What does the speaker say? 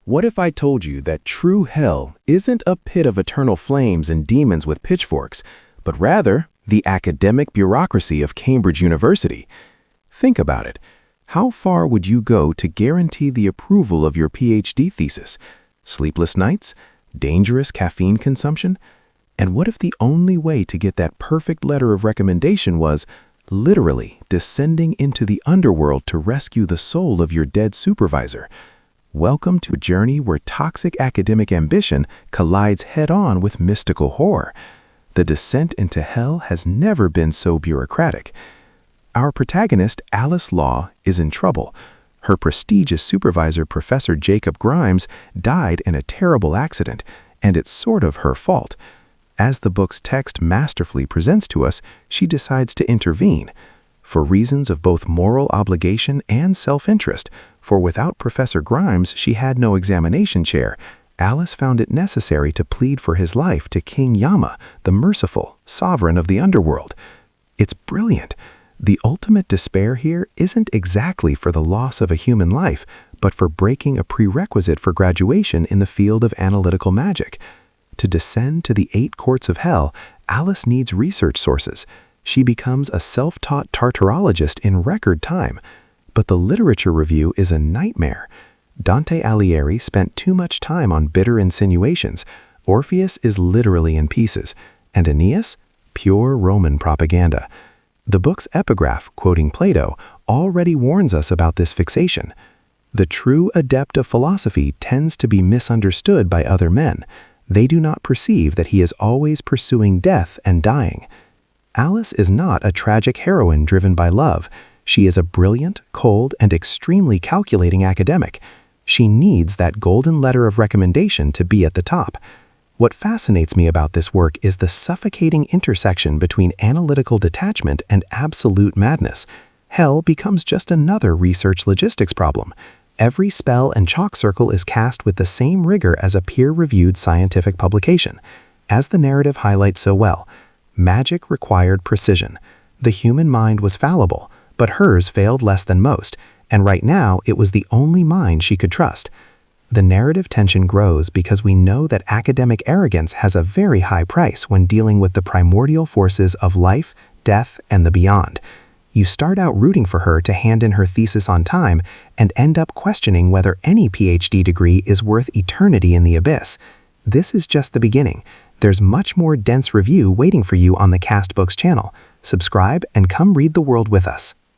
What if I told you that true hell isn't a pit of eternal flames and demons with pitchforks, but rather the academic bureaucracy of Cambridge University? Think about it. How far would you go to guarantee the approval of your PhD thesis? Sleepless nights? Dangerous caffeine consumption? And what if the only way to get that perfect letter of recommendation was literally descending into the underworld to rescue the soul of your dead supervisor? Welcome to a journey where toxic academic ambition collides head-on with mystical horror. The descent into hell has never been so bureaucratic. Our protagonist, Alice Law, is in trouble. Her prestigious supervisor, Professor Jacob Grimes, died in a terrible accident, and it's sort of her fault. As the book's text masterfully presents to us, she decides to intervene. For reasons of both moral obligation and self-interest, for without Professor Grimes she had no examination chair, Alice found it necessary to plead for his life to King Yama, the merciful, sovereign of the underworld. It's brilliant. The ultimate despair here isn't exactly for the loss of a human life, but for breaking a prerequisite for graduation in the field of analytical magic. To descend to the 8 courts of hell, Alice needs research sources. She becomes a self-taught tartarologist in record time. But the literature review is a nightmare. Dante Alighieri spent too much time on bitter insinuations. Orpheus is literally in pieces, and Aeneas? Pure Roman propaganda. The book's epigraph, quoting Plato, already warns us about this fixation. The true adept of philosophy tends to be misunderstood by other men. They do not perceive that he is always pursuing death and dying. Alice is not a tragic heroine driven by love. She is a brilliant, cold, and extremely calculating academic. She needs that golden letter of recommendation to be at the top. What fascinates me about this work is the suffocating intersection between analytical detachment and absolute madness. Hell becomes just another research logistics problem. Every spell and chalk circle is cast with the same rigor as a peer-reviewed scientific publication. As the narrative highlights so well, magic required precision. The human mind was fallible, but hers failed less than most, and right now it was the only mind she could trust. The narrative tension grows because we know that academic arrogance has a very high price when dealing with the primordial forces of life, death, and the beyond. You start out rooting for her to hand in her thesis on time and end up questioning whether any PhD degree is worth eternity in the abyss. This is just the beginning. There's much more dense review waiting for you on the Cast Books channel. Subscribe and come read the world with us.